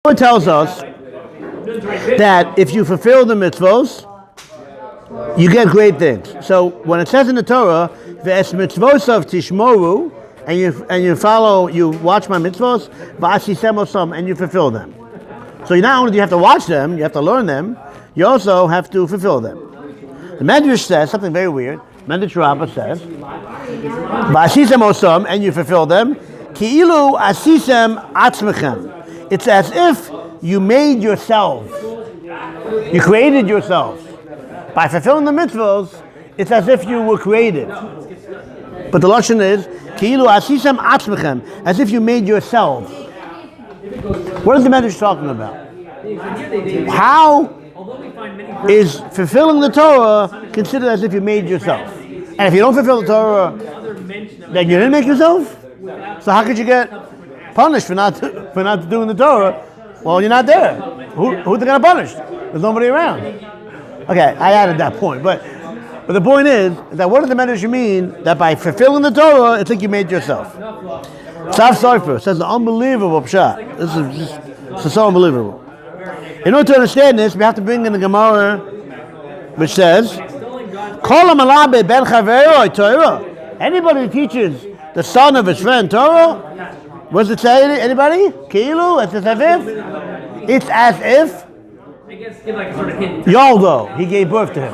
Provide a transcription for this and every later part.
Torah tells us that if you fulfill the mitzvos, you get great things. So when it says in the Torah, "Ve'es mitzvosav tishmoru," and you follow, you watch my mitzvos, "Va'asisem osam," and you fulfill them. So not only do you have to watch them, you have to learn them, you also have to fulfill them. The Medrash says something very weird. Medrash Rabbah says, "Va'asisem osam," and you fulfill them. Ki'ilu asisem atzmechem. It's as if you made yourself. You created yourself. By fulfilling the mitzvahs, it's as if you were created. But the lashon is, Ki'ilu asisem atzmechem, as if you made yourself. What is the Medrash talking about? How is fulfilling the Torah considered as if you made yourself? And if you don't fulfill the Torah, then you didn't make yourself? So how could you get punished for not doing the Torah? Well, you're not there. Who's they going to punish? There's nobody around. Okay, I added that point, but the point is that what does the Medrash mean that by fulfilling the Torah, it's like you made yourself? Sav Sofer says the unbelievable pshat. This is so unbelievable. In order to understand this, we have to bring in the Gemara, which says, "Kol ha'malabe ben chaveroi Torah." Anybody who teaches the son of his friend Torah, what does it say? Anybody? Ki'ilu? It's as if. It's as if. Yoldo, he gave birth to him.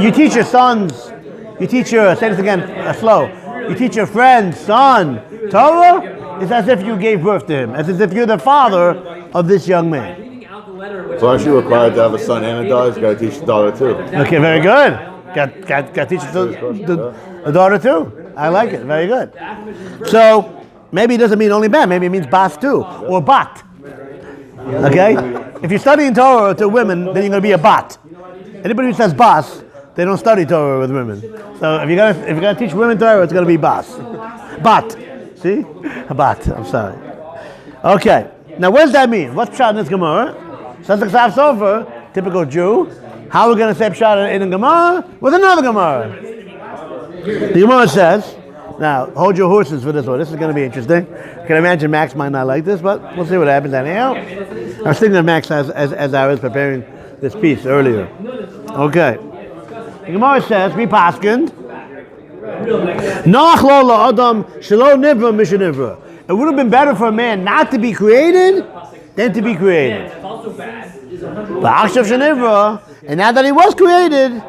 You teach your sons. You teach your. Say this again, slow. You teach your friend's son Torah. It's as if you gave birth to him. As if you're the father of this young man. So aren't you required to have a son and a daughter? You got to teach the daughter too. Okay, very good. Got to teach the daughter too. I like it. Very good. So maybe it doesn't mean only man. Maybe it means bas too, or bat. Okay? If you're studying Torah to women, then you're going to be a bat. Anybody who says bas, they don't study Torah with women. So if you're gonna teach women Torah, it's going to be bas. Bat. See? A bat. I'm sorry. Okay. Now what does that mean? What's pshat in this Gemara? Says the Sav Sofer, typical Jew. How are we going to say pshat in a Gemara? With another Gemara. The Gemara says, now hold your horses for this one. This is going to be interesting. I can imagine Max might not like this, but we'll see what happens anyhow. I was thinking of Max as I was preparing this piece earlier. Okay. The Gemara says, we paskened, Nach lo la'adam shelo nivra mishen nivra. It would have been better for a man not to be created than to be created. And now that he was created,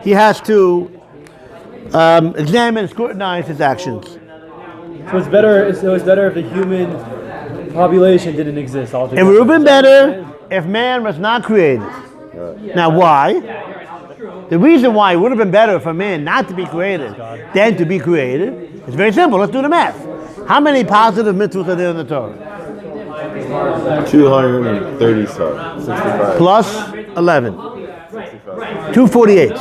he has to examine and scrutinize his actions. So it's better. It was better if the human population didn't exist altogether. It would have been better if man was not created. Now, why? The reason why it would have been better for man not to be created than to be created is very simple. Let's do the math. How many positive mitzvahs are there in the Torah? 230, 65. Plus 11. 248.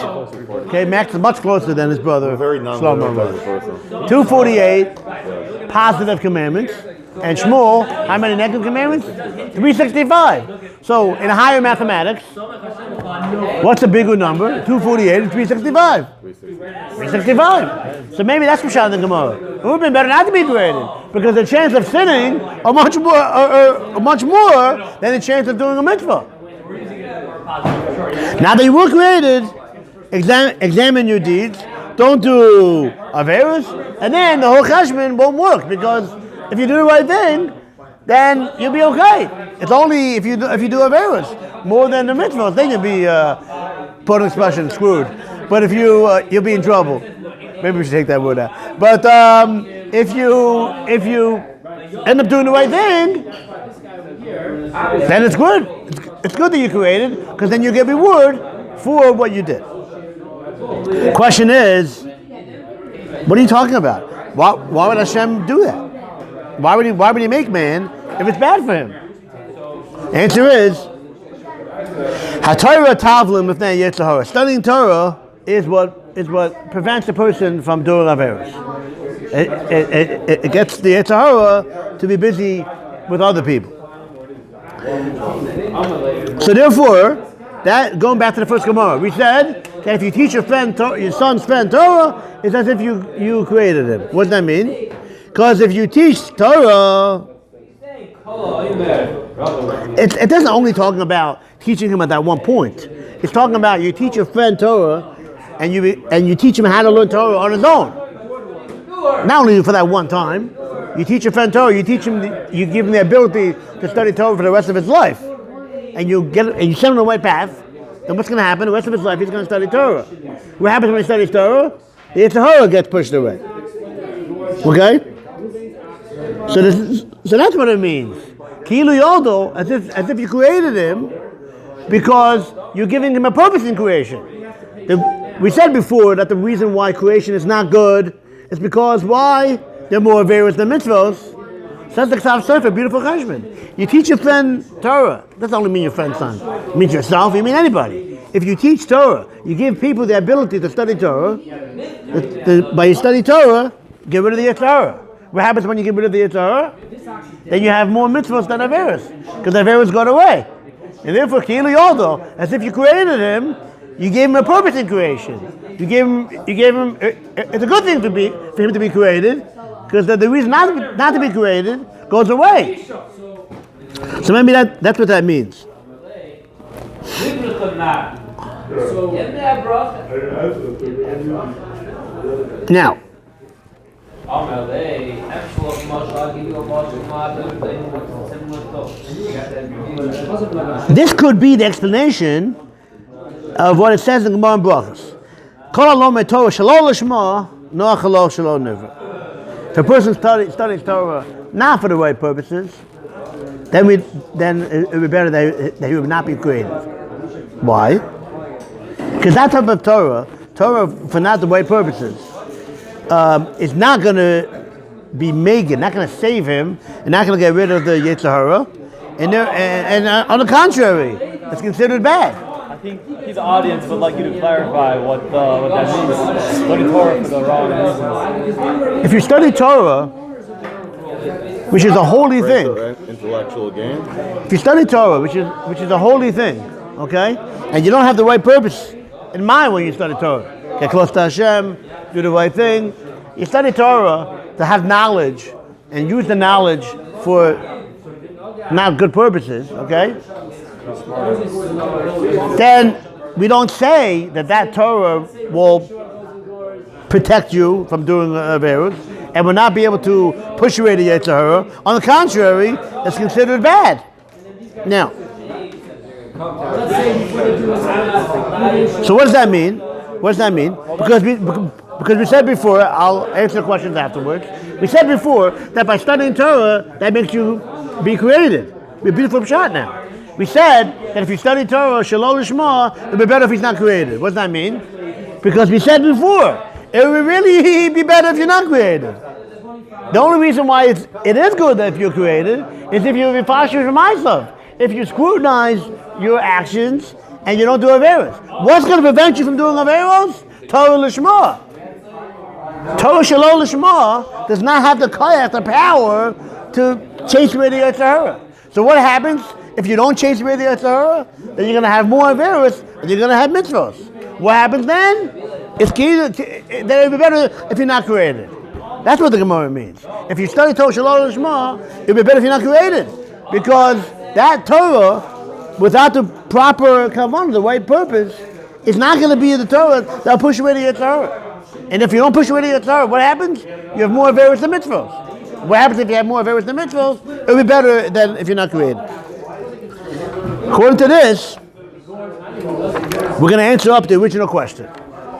Okay, Max is much closer than his brother. Very Shlomo was. 248 positive commandments. And Shmuel, how many negative commandments? 365. So in higher mathematics, what's a bigger number? 248 and 365. 365. So maybe that's what shot in the Gemara. It would have been better not to be created because the chance of sinning are much more than the chance of doing a mitzvah. Now that you were created, examine your deeds. Don't do averos, and then the whole cheshbon won't work because if you do the right thing, then you'll be okay. It's only if you do averos more than the mitzvahs, then you'll be put an expression screwed. But if you'll be in trouble. Maybe we should take that word out. But if you end up doing the right thing, then it's good. It's good that you created because then you get reward for what you did. Question is, what are you talking about? Why would Hashem do that? Why would he make man if it's bad for him? Answer is, HaTorah tavlim ifnei yetzer hara. Studying Torah is what prevents the person from doing averos. It gets the yetzer hara to be busy with other people. So therefore, that going back to the first Gemara, we said that if you teach your son's friend Torah, it's as if you created him. What does that mean? Because if you teach Torah, It doesn't only talking about teaching him at that one point. It's talking about you teach your friend Torah, and you teach him how to learn Torah on his own. Not only for that one time, you teach your friend Torah. You give him the ability to study Torah for the rest of his life, and you send him on the right path. Then what's going to happen? The rest of his life, he's going to study Torah. What happens when he studies Torah? The Yitzhahara gets pushed away. Okay? So that's what it means. Ki'ilu Yodo, as if you created him, because you're giving him a purpose in creation. We said before that the reason why creation is not good is because why? There are more averos than mitzvos. Says the Ksav Sofer, beautiful cheshbon. You teach your friend Torah. That doesn't only mean your friend's son. It means yourself, you mean anybody. If you teach Torah, you give people the ability to study Torah. By you study Torah, get rid of the Yitzhahara. What happens when you get rid of the Yitzhahara? Then you have more mitzvos than averos, because averos got away. And therefore, Ki'ilu Yodo, as if you created him, you gave him a purpose in creation. You gave him. It's a good thing for him to be created, because the reason not to be created goes away. So maybe that's what that means. Now, this could be the explanation of what it says in Gemara and Brachos. If a person studies Torah not for the right purposes, then it would be better that he would not be created. Why? Because that type of Torah for not the right purposes, is not going to be Megan, not going to save him, and not going to get rid of the Yitzhahara. And on the contrary, it's considered bad. I think the audience would like you to clarify what that means. Study Torah for the wrong reasons. If you study Torah, which is a holy thing, Intellectual gain. if you study Torah, which is a holy thing, okay, and you don't have the right purpose in mind when you study Torah, get close to Hashem, do the right thing. You study Torah to have knowledge and use the knowledge for not good purposes, okay? Then we don't say that Torah will protect you from doing averos and will not be able to push away the Yitzhahara. On the contrary, it's considered bad. Now, so what does that mean? What does that mean? Because we said before, I'll answer questions afterwards. We said before that by studying Torah, that makes you be created. We're beautiful shot now. We said that if you study Torah, Shalom Lishma, it would be better if he's not created. What does that mean? Because we said before, it would really be better if you're not created. The only reason why it is good that if you're created is if you're Parshas from Oneself. If you scrutinize your actions and you don't do averos. What's going to prevent you from doing averos? Torah Lishma. Torah Shalom Lishma does not have the koyach, the power to chase away the Yitzhahara. So what happens if you don't chase away the Yitzhahara? Then you're going to have more averos and you're going to have mitzvos. What happens then? It's key that it would be better if you're not created. That's what the Gemara means. If you study Torah Shalom Lishma, it would be better if you're not created. Because that Torah, without the proper kavanah, the right purpose, is not going to be the Torah that'll push away the Yitzhahara. And if you don't push away the Torah, what happens? You have more averos than mitzvos. What happens if you have more averos than mitzvos? It will be better than if you're not created. According to this, we're going to answer up the original question.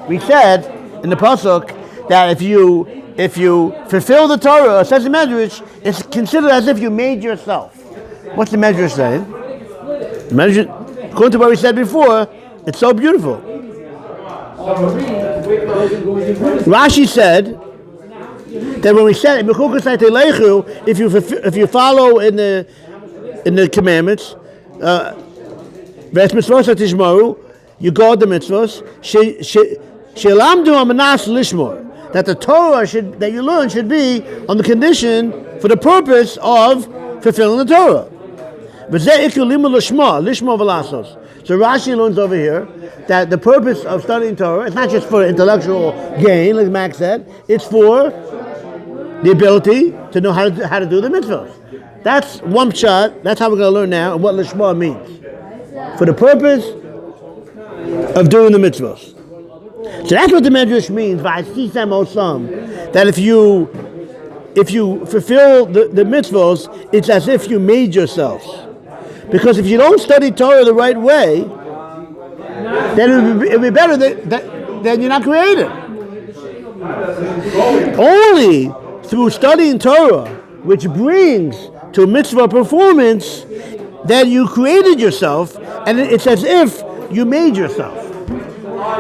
We said in the pasuk that if you fulfill the Torah, says the Medrash, it's considered as if you made yourself. What's the Medrash saying? The Medrash, according to what we said before, it's so beautiful. Rashi said that when we said Bechukosai telechu, if you follow in the commandments, you guard the mitzvos. That the Torah that you learn should be on the condition for the purpose of fulfilling the Torah. So Rashi learns over here that the purpose of studying Torah is not just for intellectual gain, like Max said, it's for the ability to know how to do the mitzvahs. That's one shot. That's how we're going to learn now what lishma means. For the purpose of doing the mitzvahs. So that's what the Medrash means by Sisem Osam. That if you fulfill the mitzvahs, it's as if you made yourselves. Because if you don't study Torah the right way, then it would be better that you're not created. Only through studying Torah, which brings to mitzvah performance, that you created yourself, and it's as if you made yourself.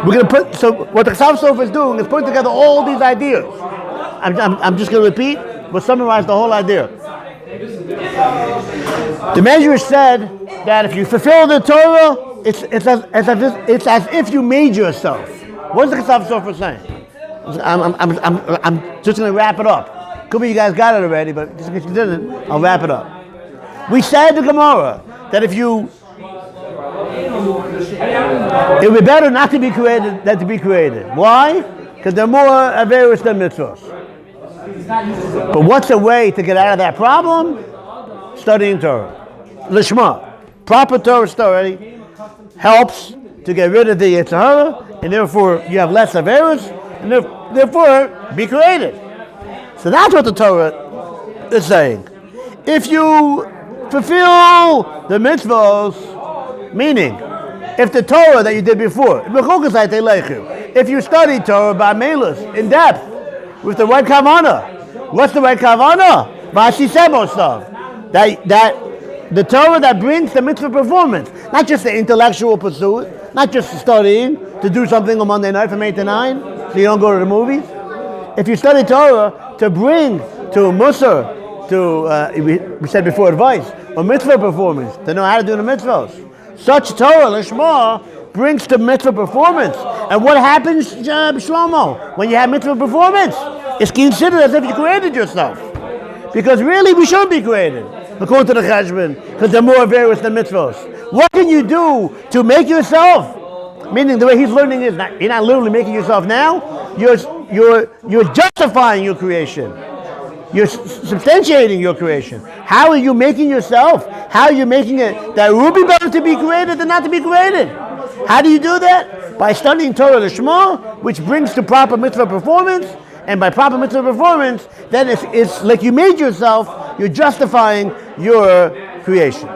We're going to so what the Chasam Sofer is doing is putting together all these ideas. I'm just going to repeat, but summarize the whole idea. The Medrash said that if you fulfill the Torah, it's as if you made yourself. What's the Chasam Sofer saying? I'm just going to wrap it up. Could be you guys got it already, but just in case you didn't, I'll wrap it up. We said the Gemara that it would be better not to be created than to be created. Why? Because they're more averus than mitzvahs. But what's a way to get out of that problem? Studying Torah. Lishma. Proper Torah study helps to get rid of the Yetzer Hara, and therefore you have less averus, and therefore be created. So that's what the Torah is saying. If you fulfill the mitzvahs, meaning, if the Torah that you did before, Bechukosai, if you study Torah by Melus in depth with the right kavanah, what's the right kavanah? Vashisemo stuff. That the Torah that brings the mitzvah performance, not just the intellectual pursuit, not just studying to do something on Monday night from 8 to 9, so you don't go to the movies. If you study Torah to bring to Musar, to we said before advice, or mitzvah performance, to know how to do the mitzvahs. Such Torah, Lishma, brings to mitzvah performance. And what happens, Shlomo, when you have mitzvah performance? It's considered as if you created yourself. Because really, we shouldn't be created, according to the Cheshbon, because they're more various than mitzvahs. What can you do to make yourself? Meaning, the way he's learning is, you're not literally making yourself now, you're justifying your creation. You're substantiating your creation. How are you making yourself? How are you making it that it would be better to be created than not to be created? How do you do that? By studying Torah Lishma, which brings to proper mitzvah performance, and by proper mitzvah performance, then it's like you made yourself, you're justifying your creation.